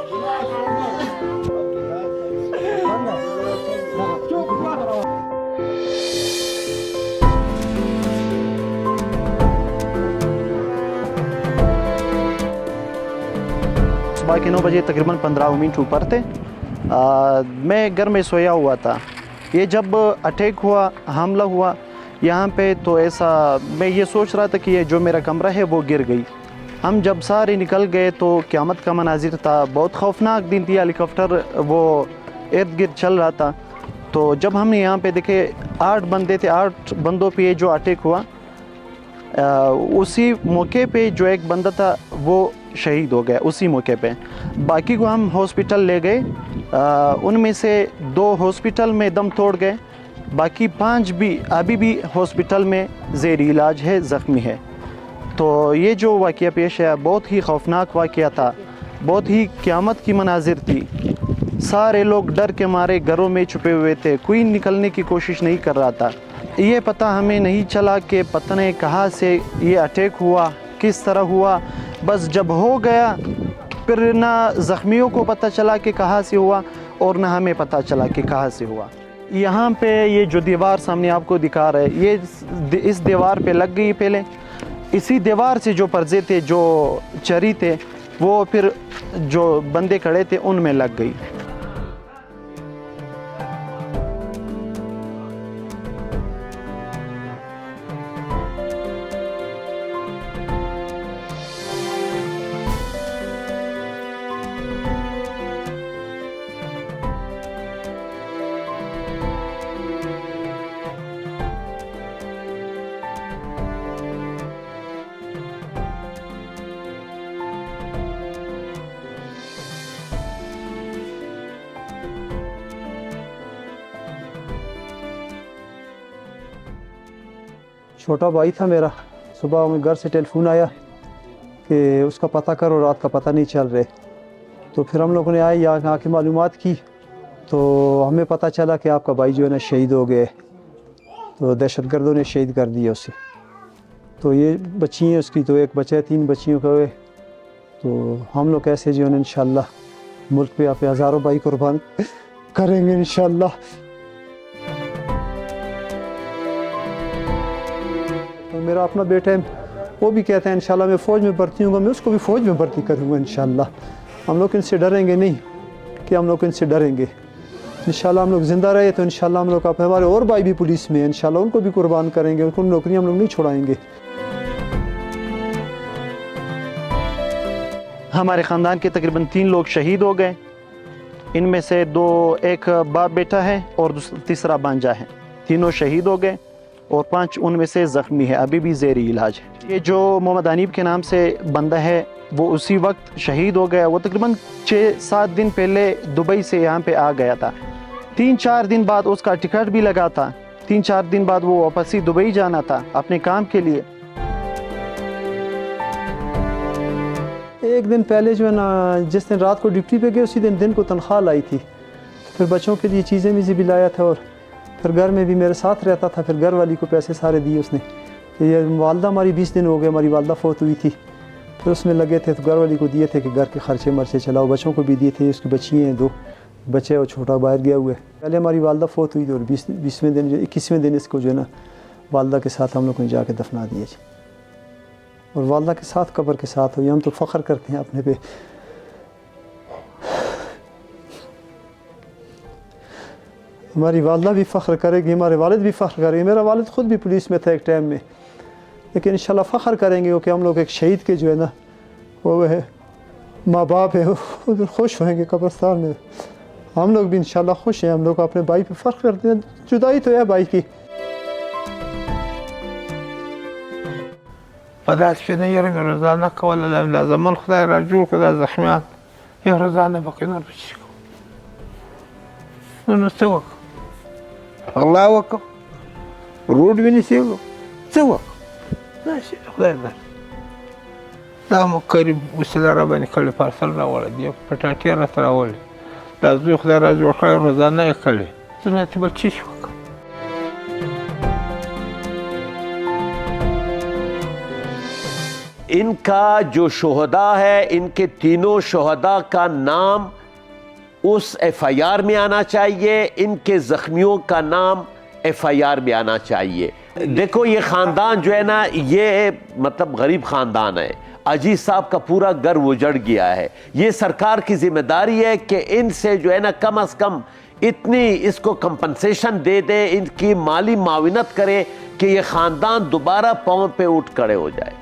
صبح کے 9 بجے تقریباً 15 منٹ اوپر تھے. میں گھر میں سویا ہوا تھا. یہ جب اٹیک ہوا، حملہ ہوا یہاں پہ، تو ایسا میں یہ سوچ رہا تھا کہ یہ جو میرا کمرہ ہے وہ گر گئی. ہم جب سارے نکل گئے تو قیامت کا مناظر تھا. بہت خوفناک دن تھی. ہیلی کاپٹر وہ ارد گرد چل رہا تھا. تو جب ہم نے یہاں پہ دیکھے 8 بندے تھے، 8 بندوں پہ یہ جو اٹیک ہوا، اسی موقع پہ جو ایک بندہ تھا وہ شہید ہو گیا اسی موقع پہ. باقی کو ہم ہاسپٹل لے گئے. ان میں سے 2 ہاسپٹل میں دم توڑ گئے، باقی 5 بھی ابھی بھی ہاسپٹل میں زیر علاج ہے، زخمی ہے. تو یہ جو واقعہ پیش ہے بہت ہی خوفناک واقعہ تھا، بہت ہی قیامت کی مناظر تھی. سارے لوگ ڈر کے مارے گھروں میں چھپے ہوئے تھے، کوئی نکلنے کی کوشش نہیں کر رہا تھا. یہ پتہ ہمیں نہیں چلا کہ پتہ نہیں کہاں سے یہ اٹیک ہوا، کس طرح ہوا. بس جب ہو گیا پھر نہ زخمیوں کو پتہ چلا کہ کہاں سے ہوا اور نہ ہمیں پتہ چلا کہ کہاں سے ہوا. یہاں پہ یہ جو دیوار سامنے آپ کو دکھا رہے، یہ اس دیوار پہ لگ گئی پہلے. اسی دیوار سے جو پرزے تھے، جو چری تھے، وہ پھر جو بندے کھڑے تھے ان میں لگ گئی. چھوٹا بھائی تھا میرا. صبح میں گھر سے ٹیلی فون آیا کہ اس کا پتہ کرو، رات کا پتہ نہیں چل رہے. تو پھر ہم لوگوں نے آئے یہاں آ کے معلومات کی تو ہمیں پتہ چلا کہ آپ کا بھائی جو ہے نا شہید ہو گئے. تو دہشت گردوں نے شہید کر دیا اسے. تو یہ بچی ہیں اس کی، تو ایک بچہ ہے، 3 بچیوں کا ہوئے. تو ہم لوگ ایسے جو ہے نا انشاءاللہ ملک پہ آپ ہزاروں بھائی قربان کریں گے انشاءاللہ. میرا اپنا بیٹا ہے، وہ بھی کہتا ہے انشاءاللہ میں فوج میں بھرتی ہوں گا، میں اس کو بھی فوج میں بھرتی کروں گا انشاءاللہ. ہم لوگ ان سے ڈریں گے نہیں کہ ہم لوگ ان سے ڈریں گے. انشاءاللہ ہم لوگ زندہ رہے تو انشاءاللہ ہم لوگ ہمارے اور بھائی بھی پولیس میں ہیں، انشاءاللہ ان کو بھی قربان کریں گے. ان کو نوکریاں ہم لوگ نہیں چھوڑائیں گے. ہمارے خاندان کے تقریباً 3 لوگ شہید ہو گئے. ان میں سے 2 ایک باپ بیٹا ہے اور تیسرا بانجا ہے. تینوں شہید ہو گئے اور 5 ان میں سے زخمی ہے، ابھی بھی زیر علاج ہے. یہ جو محمد انیب کے نام سے بندہ ہے وہ اسی وقت شہید ہو گیا. وہ تقریباً 6-7 دن پہلے دبئی سے یہاں پہ آ گیا تھا. 3-4 دن بعد اس کا ٹکٹ بھی لگا تھا. 3-4 دن بعد وہ واپس ہی دبئی جانا تھا اپنے کام کے لیے. ایک دن پہلے جو ہے نا جس دن رات کو ڈیوٹی پہ گئے اسی دن کو تنخواہ لائی تھی. پھر بچوں کے لیے چیزیں بھی لایا تھا اور پھر گھر میں بھی میرے ساتھ رہتا تھا. پھر گھر والی کو پیسے سارے دیے اس نے. یہ والدہ ہماری 20 دن ہو گئے، ہماری والدہ فوت ہوئی تھی. پھر اس میں لگے تھے تو گھر والی کو دیے تھے کہ گھر کے خرچے مرچے چلاؤ. بچوں کو بھی دیے تھے. اس کی بچی ہیں 2 بچے اور چھوٹا باہر گیا ہوئے. پہلے ہماری والدہ فوت ہوئی تھی اور 20ویں دن 21ویں دن اس کو جو ہے نا والدہ کے ساتھ ہم لوگ نے جا کے دفنا دیے. اور والدہ کے ساتھ قبر کے ساتھ ہوئی. ہم تو فخر کرتے ہیں اپنے پہ. ہماری والدہ بھی فخر کرے گی، ہمارے والد بھی فخر کریں گے. میرا والد خود بھی پولیس میں تھا ایک ٹائم میں، لیکن انشاءاللہ فخر کریں گے کہ ہم لوگ ایک شہید کے جو ہے نا وہ ہے ماں باپ ہے وہ خوش ہوئیں گے قبرستان میں. ہم لوگ بھی انشاءاللہ خوش ہیں. ہم لوگ اپنے بھائی پہ فخر کرتے ہیں. جدائی تو ہے بھائی کی. په داسې شپې یې رنګه رضا نه کوله. لا زمن خدای را جوړ کړه دا زخمیان، یې رضا نه بقي نور به څه کوو؟ نو څه وکړو؟ غلا وکړو؟ روډ ونیسي وکړو؟ څه وکړو؟ داسې خدای دا مو قریب وسیله را باندې کړې، پارسل راوړی دی، پټاټې راته راوړی. دا زوی خدای را جوړ کړی، رضا نه یې کړې. زه نه چې بل څه شي وکړم. ان کا جو شہداء ہے ان کے تینوں شہداء کا نام اس ایف آئی آر میں آنا چاہیے، ان کے زخمیوں کا نام ایف آئی آر میں آنا چاہیے۔ دیکھو یہ خاندان جو ہے نا یہ مطلب غریب خاندان ہے، عزیز صاحب کا پورا گھر اجڑ گیا ہے، یہ سرکار کی ذمہ داری ہے کہ ان سے جو ہے نا کم از کم اتنی اس کو کمپنسیشن دے دے، ان کی مالی معاونت کرے کہ یہ خاندان دوبارہ پاؤں پہ اٹھ کھڑے ہو جائے۔